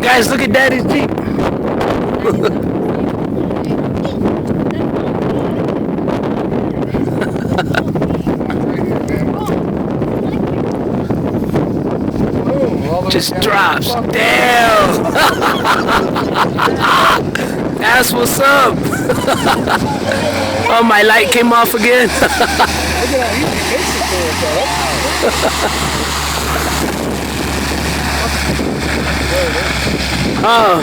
guys, look at Daddy's Jeep. Just drops. Damn. That's what's up. Oh, my light came off again. Oh.